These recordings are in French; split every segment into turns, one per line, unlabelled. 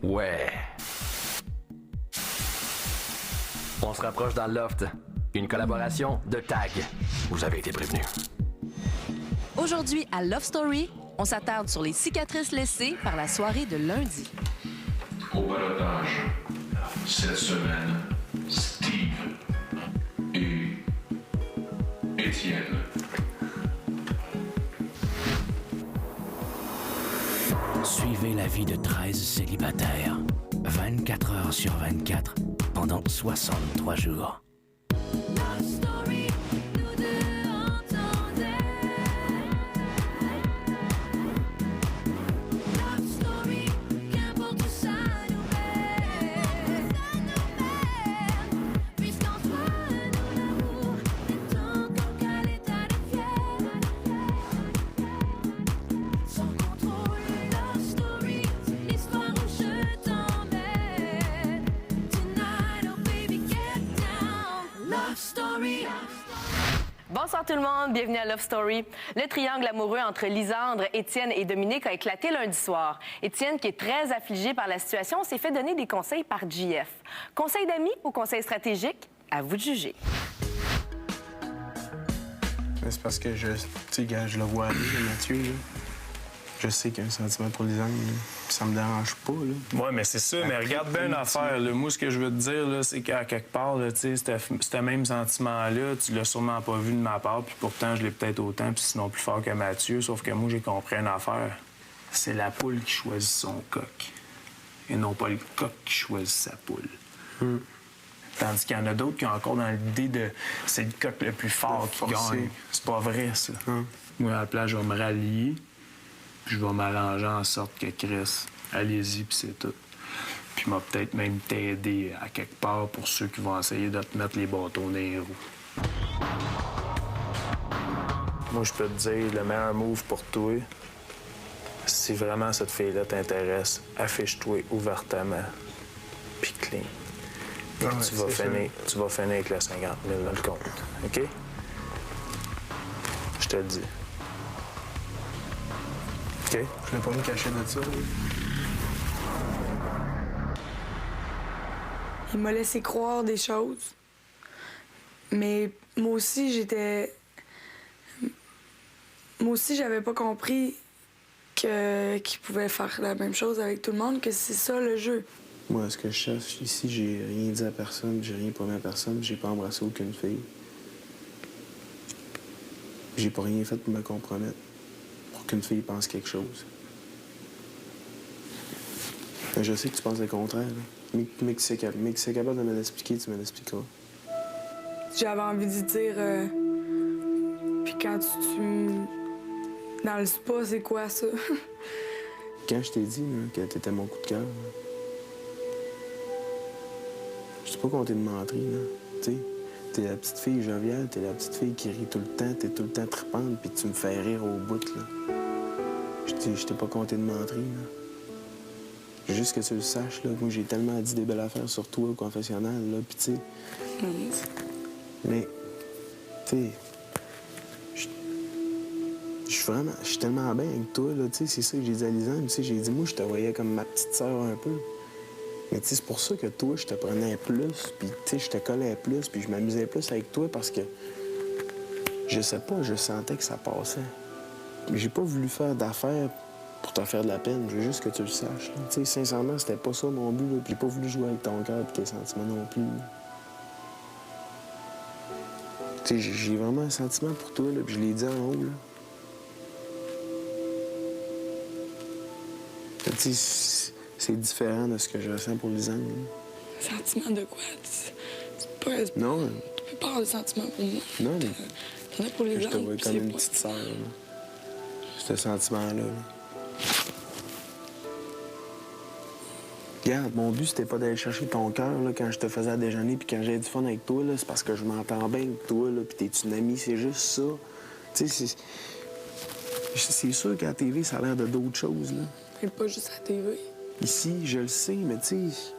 Ouais. On se rapproche dans le loft. Une collaboration de TAG. Vous avez été prévenus.
Aujourd'hui, à Love Story, on s'attarde sur les cicatrices laissées par la soirée de lundi.
Au balotage, cette semaine, Steve et Étienne.
Suivez la vie de 13 célibataires, 24 heures sur 24, pendant 63 jours.
Bonsoir tout le monde, bienvenue à Love Story. Le triangle amoureux entre Lisandre, Étienne et Dominique a éclaté lundi soir. Étienne, qui est très affligé par la situation, s'est fait donner des conseils par JF. Conseils d'amis ou conseils stratégiques? À vous de juger.
C'est parce que je le vois aller, Mathieu. Là. Je sais qu'il y a un sentiment pour Lisandre, puis ça me dérange pas. Là.
Oui, mais c'est ça. Mais regarde bien l'affaire. Moi, ce que je veux te dire, là, c'est qu'à quelque part, ce même sentiment-là, tu l'as sûrement pas vu de ma part, puis pourtant, je l'ai peut-être autant, puis sinon plus fort que Mathieu. Sauf que moi, j'ai compris une affaire. C'est la poule qui choisit son coq, et non pas le coq qui choisit sa poule. Tandis qu'il y en a d'autres qui ont encore dans l'idée de c'est le coq le plus fort qui gagne. C'est pas vrai, ça. Moi, à la place, je vais me rallier. Puis je vais m'arranger en sorte que Chris, allez-y, puis c'est tout. Puis m'a peut-être même t'aider à quelque part pour ceux qui vont essayer de te mettre les bâtons dans les roues. Moi, je peux te dire, le meilleur move pour toi, si vraiment cette fille-là t'intéresse, affiche-toi ouvertement, puis clean. Puis tu vas finir avec le 50 000 dans le compte, OK? Je te le dis. OK?
Je vais pas me cacher de ça. Là.
Il m'a laissé croire des choses. Mais moi aussi, j'avais pas compris qu'il pouvait faire la même chose avec tout le monde, que c'est ça le jeu.
Moi, ce que je cherche ici, j'ai rien dit à personne, j'ai rien promis à personne, j'ai pas embrassé aucune fille. J'ai pas rien fait pour me compromettre. Qu'une fille pense quelque chose. Mais je sais que tu penses le contraire. Mais que c'est capable de me l'expliquer, tu me l'expliqueras.
J'avais envie de dire... Puis quand tu... Dans le spa, c'est quoi, ça?
Quand je t'ai dit là, que t'étais mon coup de cœur, je sais pas compter de mentir, là. Tu sais, t'es la petite fille joviale, t'es la petite fille qui rit tout le temps, t'es tout le temps trippante, puis tu me fais rire au bout, là. Je t'ai pas compté de mentir, là. Juste que tu le saches, là, moi, j'ai tellement dit des belles affaires sur toi au confessionnal, là, puis tu sais... Mais, tu sais... Je suis tellement bien avec toi, là, tu sais, c'est ça que j'ai dit à Lisandre, tu sais, j'ai dit, moi, je te voyais comme ma petite sœur un peu. Mais tu sais, c'est pour ça que toi, je te prenais plus, puis tu sais, je te collais plus, puis je m'amusais plus avec toi parce que, je sais pas, je sentais que ça passait. J'ai pas voulu faire d'affaires pour te faire de la peine, je veux juste que tu le saches. Tu sais, sincèrement, c'était pas ça mon but, là, puis j'ai pas voulu jouer avec ton cœur et tes sentiments non plus. Tu sais, j'ai vraiment un sentiment pour toi, là, puis je l'ai dit en haut, là. Tu sais, c'est différent de ce que je ressens pour Lisandre.
Sentiment de quoi? C'est pas...
Non.
Tu peux pas avoir de sentiment pour moi.
Non, mais...
T'en as pour les
je te
gens,
vois comme une petite sœur, là. Ce sentiment-là, là. Regarde, mon but, c'était pas d'aller chercher ton cœur, là, quand je te faisais à déjeuner puis quand j'avais du fun avec toi, là, c'est parce que je m'entends bien avec toi, là, puis t'es une amie, c'est juste ça. Tu sais, c'est sûr qu'à la TV, ça a l'air de d'autres choses, là.
Mais pas juste à la TV.
Ici, je le sais, mais tu sais...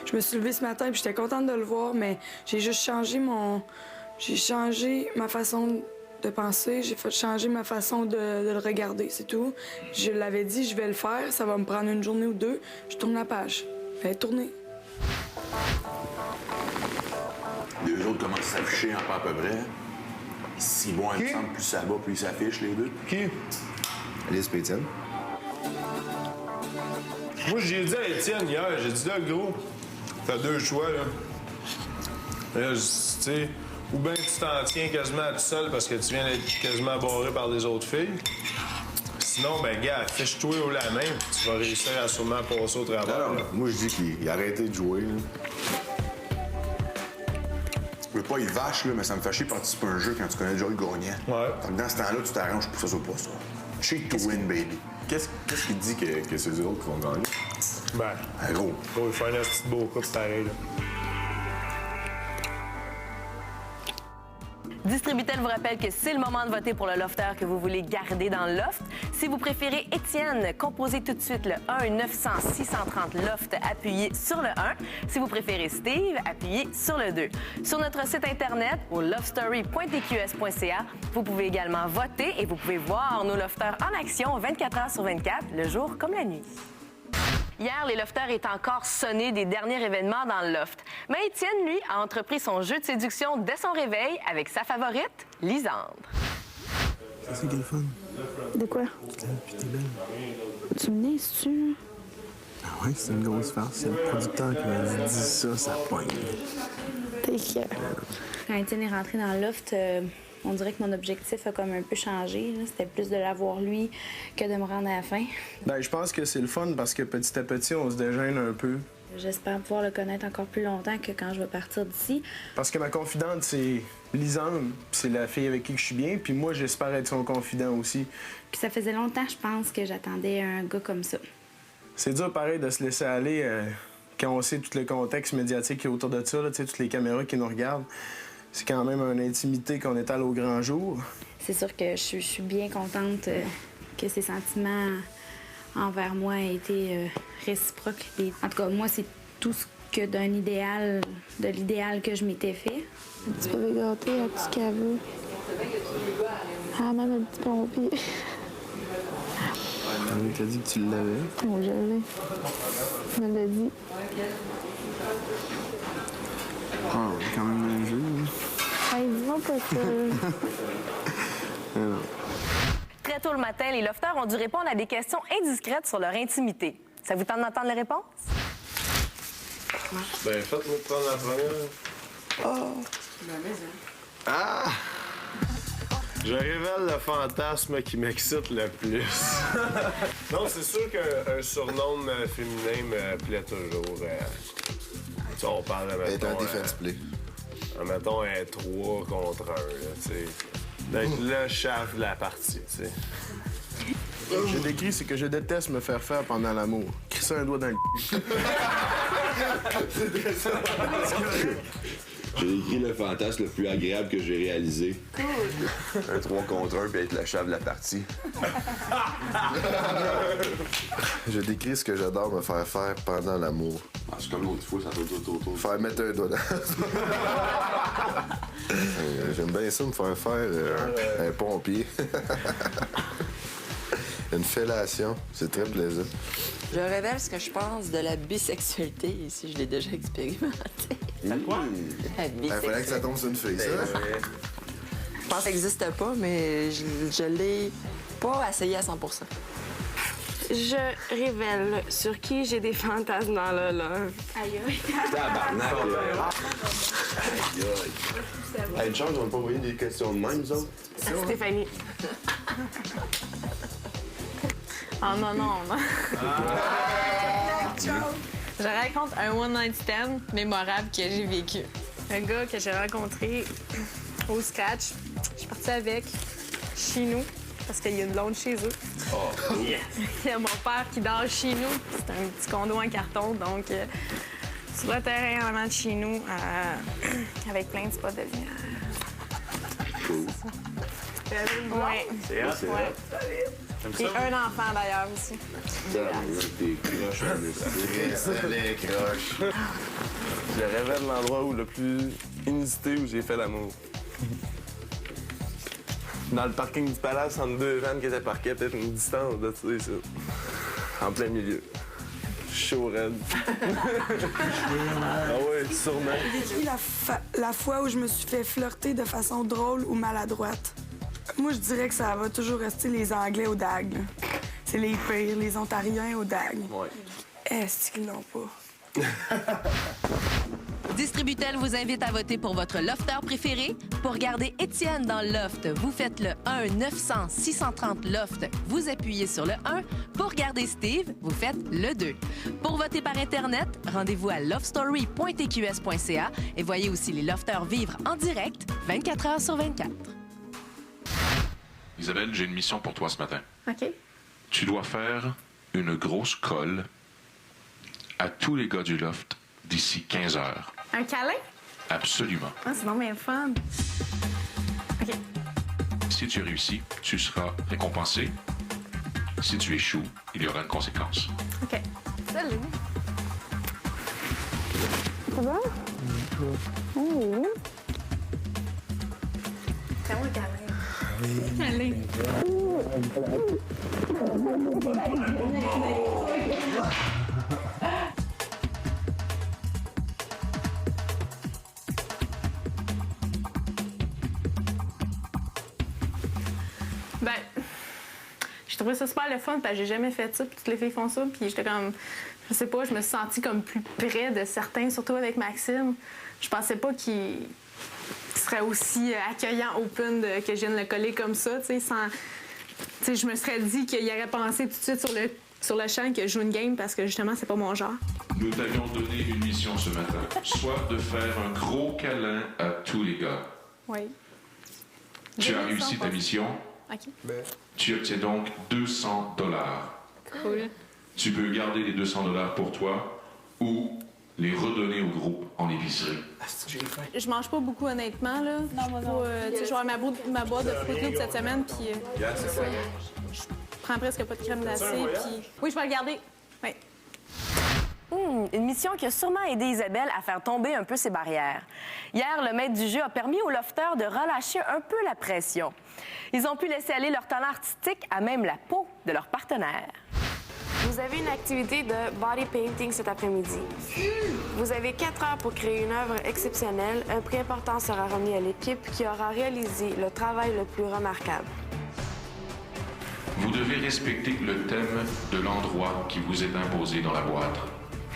Je me suis levée ce matin puis j'étais contente de le voir, mais j'ai juste changé mon... J'ai changé ma façon de penser, j'ai fait changer ma façon de le regarder, c'est tout. Je l'avais dit, je vais le faire, ça va me prendre une journée ou deux. Je tourne la page. Fais tourner.
Les deux autres commencent à s'afficher en pas à peu près. Si bon, il me semble, plus ça va, plus ils s'affichent, les deux.
Qui?
Alice et Étienne.
Moi, j'ai dit à Étienne hier, j'ai dit là, gros, t'as deux choix, là. Là, tu sais, ou bien tu t'en tiens quasiment tout seul parce que tu viens d'être quasiment barré par les autres filles. Sinon, ben, gars, fiche-toi au la main, puis tu vas réussir à sûrement passer au travers.
Alors,
là.
moi, je dis qu'il a arrêté de jouer, là. Je veux pas y vache, là, mais ça me fait chier de participer à un jeu quand tu connais déjà le gagnant.
Ouais.
Fait que dans ce temps-là, tu t'arranges pour que ça soit pas ça. Cheat to win, baby.
Qu'est-ce qui dit que c'est eux autres qui vont gagner?
Ben,
Gros.
gros, il faut un petit beau couple pareil, là.
Distributel vous rappelle que c'est le moment de voter pour le lofter que vous voulez garder dans le loft. Si vous préférez Étienne, composez tout de suite le 1-900-630-LOFT, appuyez sur le 1. Si vous préférez Steve, appuyez sur le 2. Sur notre site Internet, au lovestory.tqs.ca, vous pouvez également voter et vous pouvez voir nos lofters en action 24 heures sur 24, le jour comme la nuit. Hier, les lofters étaient encore sonnés des derniers événements dans le loft. Mais Étienne, lui, a entrepris son jeu de séduction dès son réveil avec sa favorite, Lisandre.
C'est quel fun.
De quoi?
Puis t'es belle.
Tu me niaises-tu?
Ah ouais, c'est une grosse farce. C'est le producteur qui m'a dit ça, ça pogne.
T'es fière. Quand Étienne est rentré dans le loft, on dirait que mon objectif a comme un peu changé. C'était plus de l'avoir lui que de me rendre à la fin.
Ben, je pense que c'est le fun parce que petit à petit, on se dégêne un peu.
J'espère pouvoir le connaître encore plus longtemps que quand je vais partir d'ici.
Parce que ma confidente, c'est Lisandre, puis c'est la fille avec qui je suis bien, puis moi, j'espère être son confident aussi.
Puis ça faisait longtemps, je pense, que j'attendais un gars comme ça.
C'est dur, pareil, de se laisser aller quand on sait tout le contexte médiatique qui est autour de ça, là, toutes les caméras qui nous regardent. C'est quand même une intimité qu'on étale au grand jour.
C'est sûr que je suis bien contente que ses sentiments envers moi aient été réciproques. Et, en tout cas, moi, c'est tout ce que de l'idéal que je m'étais fait.
Tu peux gâter à tout ce qu'elle veut. Ah, même un petit pompier.
On t'a dit que tu l'avais.
Oh, je l'ai. Je me l'ai dit.
Ah, on est quand même dans le jeu.
Hey, dis-moi pas ça.
Très tôt le matin, les lofters ont dû répondre à des questions indiscrètes sur leur intimité. Ça vous tente d'entendre les réponses?
Ben, faites-moi prendre la première.
Oh!
Ah! Je révèle le fantasme qui m'excite le plus. Non, c'est sûr qu'un surnom féminin me plaît toujours. Tu sais, on parle de, mettons,
un defense play.
Mettons un 3 contre 1, là, tu sais. D'être le chef de la partie, tu sais.
J'ai décrit ce que je déteste me faire faire pendant l'amour. Crisser un doigt dans le
J'ai écrit le fantasme le plus agréable que j'ai réalisé.
Cool.
Un 3 contre 1 puis être le chef de la partie.
Je décris ce que j'adore me faire faire pendant l'amour.
Ah, c'est comme l'autre fois, ça tourne autour.
Faire mettre un doigt dans... J'aime bien ça, me faire faire un pompier. Une fellation, c'est très plaisant.
Je révèle ce que je pense de la bisexualité, ici je l'ai déjà expérimenté.
Quoi?
La
Il fallait que ça tombe sur une fille, ça.
Je pense que ça n'existe pas, mais je l'ai pas essayé à 100%.
Je révèle sur qui j'ai des fantasmes dans le love.
Aïe, aïe.
Tabarnak,
Hey, une chance, on n'a pas envoyé des questions de même, nous autres.
Stéphanie. Oh non, non, non. Je raconte un one-night stand mémorable que j'ai vécu. Un gars que j'ai rencontré au scratch. Je suis partie avec chez nous parce qu'il y a une blonde chez eux.
Oh,
yes. Il y a mon père qui dort chez nous. C'est un petit condo en carton, donc sur le terrain en avant de chez nous, avec plein de spots de lumière.
Cool.
Ouais.
C'est hot, c'est hot.
Et un enfant d'ailleurs aussi.
T'es croche,
les croches.
Je révèle l'endroit où le plus inusité où j'ai fait l'amour. Dans le parking du Palace, entre deux vannes qui étaient parquées à peut-être une distance de ça, ici. En plein milieu. Chaud raide. Ah ouais, sûrement.
Décris la fois où je me suis fait flirter de façon drôle ou maladroite. Moi, je dirais que ça va toujours rester les Anglais au DAG. Là. C'est les pires, les Ontariens au DAG.
Ouais.
Est-ce qu'ils l'ont pas?
Distributel vous invite à voter pour votre lofter préféré. Pour garder Étienne dans le loft, vous faites le 1-900-630-LOFT. Vous appuyez sur le 1. Pour garder Steve, vous faites le 2. Pour voter par Internet, rendez-vous à lovestory.tqs.ca et voyez aussi les lofters vivre en direct 24 heures sur 24.
Isabelle, j'ai une mission pour toi ce matin.
OK.
Tu dois faire une grosse colle à tous les gars du loft d'ici 15 heures.
Un câlin?
Absolument.
Ah, c'est vraiment fun. OK.
Si tu réussis, tu seras récompensé. Si tu échoues, il y aura une conséquence.
OK. Salut. Ça va? Oui. Fais-moi un câlin. Câlin. Ben, j'ai trouvé ça super le fun parce que j'ai jamais fait ça, puis toutes les filles font ça, puis j'étais comme, je sais pas, je me suis sentie comme plus près de certains, surtout avec Maxime. Je pensais pas qu'il serait aussi accueillant, open, que je vienne le coller comme ça, tu sais, sans... Tu sais, je me serais dit qu'il aurait pensé tout de suite sur le champ que je joue une game parce que justement, c'est pas mon genre.
Nous t'avions donné une mission ce matin, soit de faire un gros câlin à tous les gars.
Oui.
Tu as réussi ta mission.
OK.
Tu obtiens donc 200 $.
Cool.
Tu peux garder les 200 $ pour toi ou les redonner au groupe en épicerie.
Je mange pas beaucoup, honnêtement, là. Non, moi non. Tu sais, je vais avoir ma boîte de Fruit Loops cette semaine, puis c'est ça. Je prends presque pas de crème glacée, puis... Oui, je vais le garder. Oui.
Une mission qui a sûrement aidé Isabelle à faire tomber un peu ses barrières. Hier, le maître du jeu a permis aux lofters de relâcher un peu la pression. Ils ont pu laisser aller leur talent artistique à même la peau de leur partenaire.
Vous avez une activité de body painting cet après-midi. Vous avez 4 heures pour créer une œuvre exceptionnelle. Un prix important sera remis à l'équipe qui aura réalisé le travail le plus remarquable.
Vous devez respecter le thème de l'endroit qui vous est imposé dans la boîte.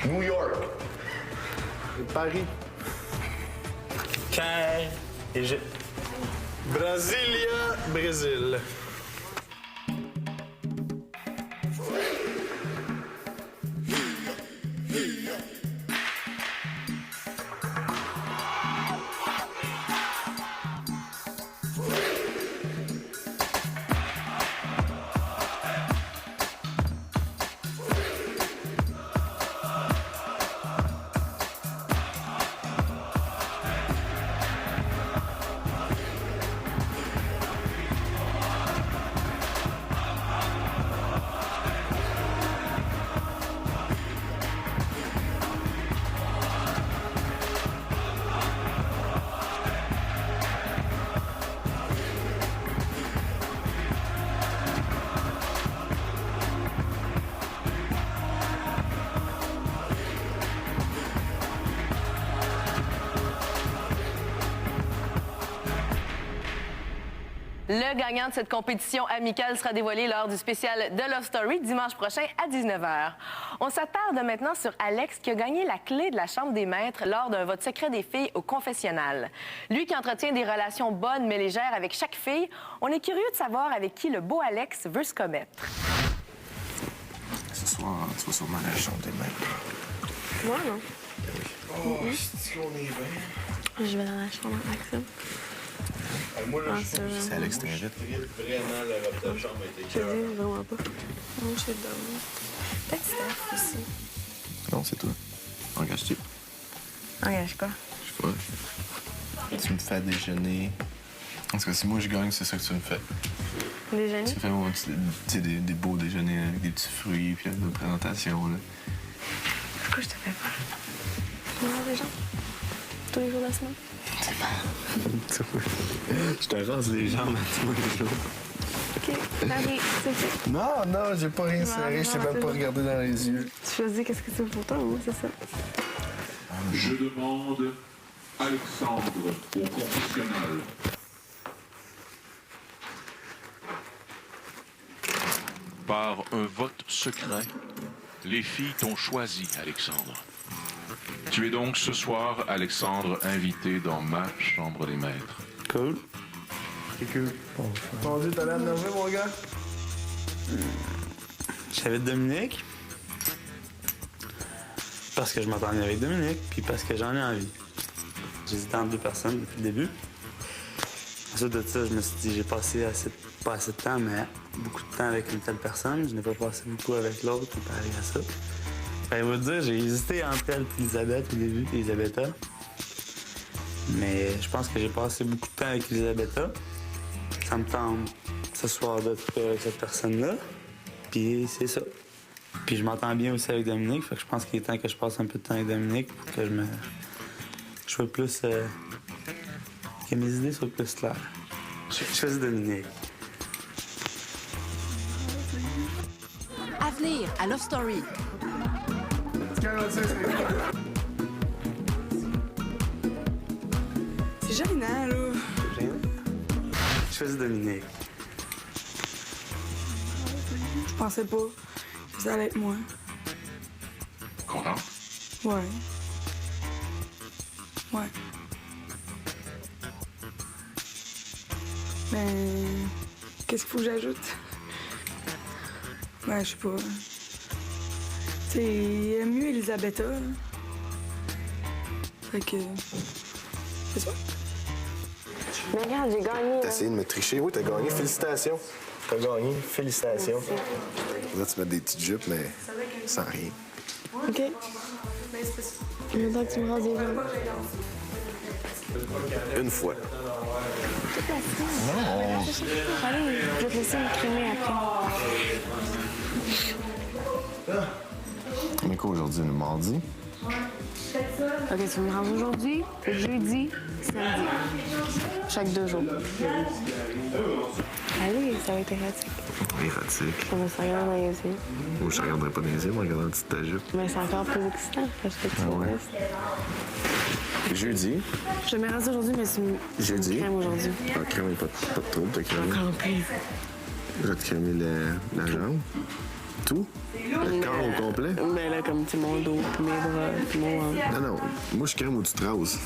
New York. Paris.
Caire. Égypte.
Brasilia, Brésil.
Le gagnant de cette compétition amicale sera dévoilé lors du spécial de Love Story dimanche prochain à 19h. On s'attarde maintenant sur Alex qui a gagné la clé de la chambre des maîtres lors d'un vote secret des filles au confessionnal. Lui qui entretient des relations bonnes mais légères avec chaque fille, on est curieux de savoir avec qui le beau Alex veut se commettre.
Ce soir, tu vas sûrement à la chambre des maîtres.
Moi, non.
Oh, c'est qu'on est bien.
Je vais dans la chambre avec Maxime.
Moi, là,
c'est Alex t'invite.
Vraiment, la robe de chambre était
Je te dis vraiment pas. Non, je suis dedans. Peut-être Steph aussi.
Non, c'est toi. Engage-tu.
Engage quoi?
Je sais pas. Tu me fais déjeuner. En tout cas, si moi je gagne, c'est ça que tu me fais.
Déjeuner?
Tu fais moi, des beaux déjeuners avec des petits fruits puis une présentation. Là.
Pourquoi je te fais pas? Tu me vois des gens? Tous les jours de la semaine?
C'est bon. Je te rase les jambes à tous les jours.
OK, allez, c'est fait.
Non, j'ai pas rien serré, je t'ai même pas regardé dans les yeux.
Tu choisis qu'est-ce que c'est pour toi, oui, c'est ça.
Je demande Alexandre au confessionnal. Par un vote secret, les filles t'ont choisi, Alexandre. Tu es donc ce soir, Alexandre, invité dans ma chambre des maîtres.
Cool. C'est cool.
Mon Dieu, t'as l'air nerveux, mon gars?
J'invite Dominique. Parce que je m'entends bien avec Dominique, puis parce que j'en ai envie. J'hésitais entre deux personnes depuis le début. Ensuite de ça, je me suis dit, j'ai passé pas assez de temps, mais beaucoup de temps avec une telle personne. Je n'ai pas passé beaucoup avec l'autre, puis pareil à ça. Ben, vous dire, j'ai hésité entre elle et Elisabeth au début, Elisabetta. Mais je pense que j'ai passé beaucoup de temps avec Elisabetta. Ça me tente ce soir d'être avec cette personne-là. Puis c'est ça. Puis je m'entends bien aussi avec Dominique, fait que je pense qu'il est temps que je passe un peu de temps avec Dominique pour que je sois plus... que mes idées soient plus claires. Je choisis Dominique.
À venir à Love Story.
C'est gênant, là.
Je choisis Dominique.
Je pensais pas que ça allait être moi.
Content?
Ouais. Ouais. Mais qu'est-ce qu'il faut que j'ajoute? Ben, je sais pas. C'est mieux Elisabetta. Là. Fait que. C'est ça.
Mais regarde, j'ai gagné.
T'as essayé de me tricher. Oui, t'as gagné. Félicitations. T'as gagné. Félicitations. Là, tu mets des petites jupes, mais sans rien.
OK. Je veux que tu me rases les jambes.
Une fois.
Non. Allez, je vais te laisser m'écrimer après.
Mais quoi, aujourd'hui, le mardi?
OK, tu me rases aujourd'hui, jeudi, samedi. Chaque 2 jours. Allez, ça va être érotique.
Érotique.
On va se regarder dans les yeux.
Moi, je regarderais pas dans les yeux, mais en regardant une petite ta jupe.
Mais c'est encore plus excitant parce que tu me restes.
Jeudi.
Je me rase aujourd'hui, mais tu me
Jeudi.
crèmes aujourd'hui.
Ah, crème, pas de trouble, t'as crémé.
Encore plus.
Je vais te crémer la jambe. Tout? Le corps au complet?
Ben là, comme tu mon dos, puis mes bras, puis mon ventre.
Non, moi, je crème où tu te rases.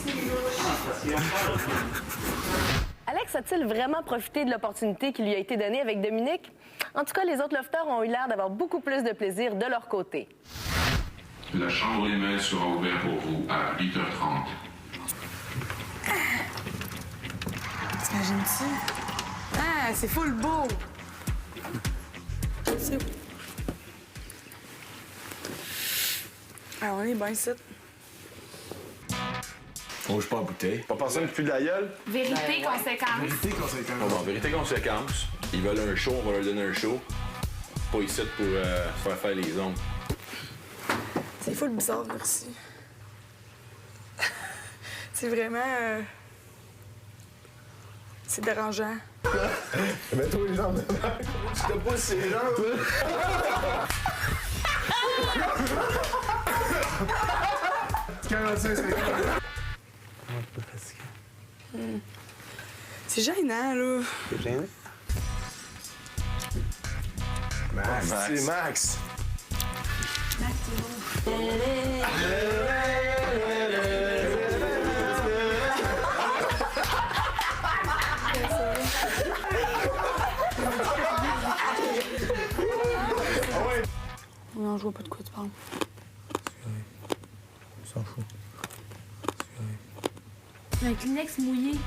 Alex a-t-il vraiment profité de l'opportunité qui lui a été donnée avec Dominique? En tout cas, les autres lofters ont eu l'air d'avoir beaucoup plus de plaisir de leur côté.
La chambre des maîtres sera ouverte pour vous à 8h30.
T'imagines-tu? Ah, c'est full beau! C'est... Ah, on est bien ici.
On bouge pas en bouteille. Pas personne qui pue de la gueule?
Vérité, conséquence.
Vérité, conséquence. Bon, vérité, conséquence. Ils veulent un show, on va leur donner un show. Pas ici pour se faire les ongles.
C'est full bizarre, merci. C'est vraiment... C'est dérangeant.
Mets-toi les jambes devant. Tu te pousses les jambes.
C'est gênant, là.
C'est gênant?
Max. C'est Max.
Non, je vois pas de quoi tu parles.
On s'en fout.
Un Kleenex mouillé. 10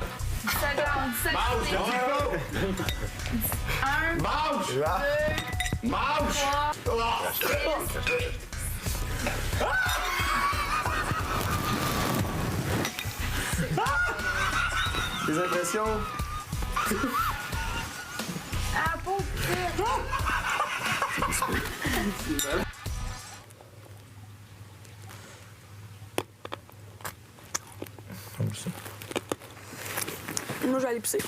secondes, 10 secondes.
Mange!
2,
Mange!
3, 6.
Des impressions?
Ah, pauvre petite.
Comme ça.
Moi, je vais aller pisser.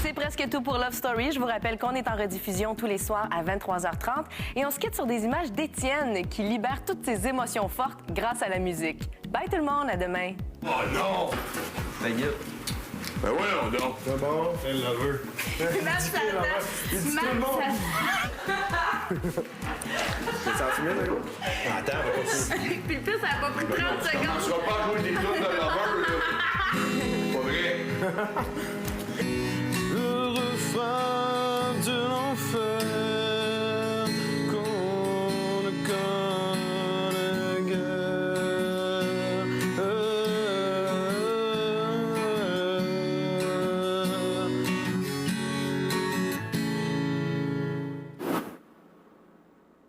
C'est presque tout pour Love Story. Je vous rappelle qu'on est en rediffusion tous les soirs à 23h30 et on se quitte sur des images d'Étienne qui libère toutes ses émotions fortes grâce à la musique. Bye tout le monde, à demain.
Oh non!
Ta gueule. Ben voyons donc.
C'est bon, elle la veut.
Il dit tout le monde.
C'est senti bien, là? Attends, on va continuer.
Puis le pire, ça a pas pris 30
Tu
secondes.
commenceras pas à jouer des tunes de lover, là. Pas vrai?
Le refrain de l'enfer qu'on ne connaît guère.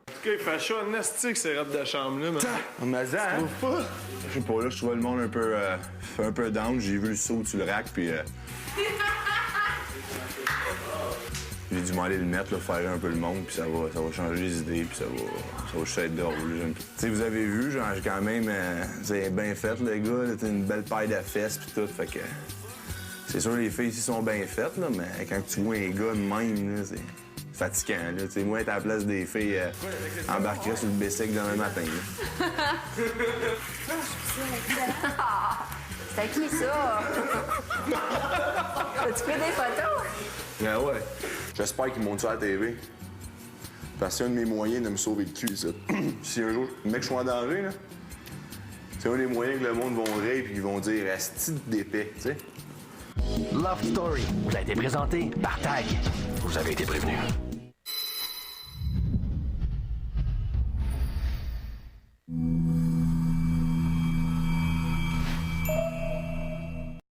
En tout cas, il fait chaud en estique, ces robes de chambre-là, man.
Mais ça, hein?
Tu trouves pas?
Je sais pas, là, je trouvais le monde un peu down. J'ai vu le saut sur le rack, puis j'ai dû m'aller le mettre, là, faire un peu le monde, puis ça va changer les idées, puis ça va juste être drôle. Tu sais, vous avez vu, genre, j'ai quand même, c'est bien fait, le gars, là, t'as une belle paille de fesses, puis tout, fait que c'est sûr, les filles ici sont bien faites, là, mais quand tu vois un gars de même, là, c'est fatigant, là. Tu sais, moi, être à la place des filles, embarquerais sur le bicycle demain matin, là.
C'était qui, ça? As-tu pris des photos?
Ah ouais. J'espère qu'ils montent ça à la TV. Parce que c'est un de mes moyens de me sauver le cul, ça. Si un jour, le mec, je suis en danger, là, c'est un des moyens que le monde vont rire et ils vont dire « Asti d'épais », tu sais.
Love Story vous a été présenté par TAG. Vous avez été prévenus.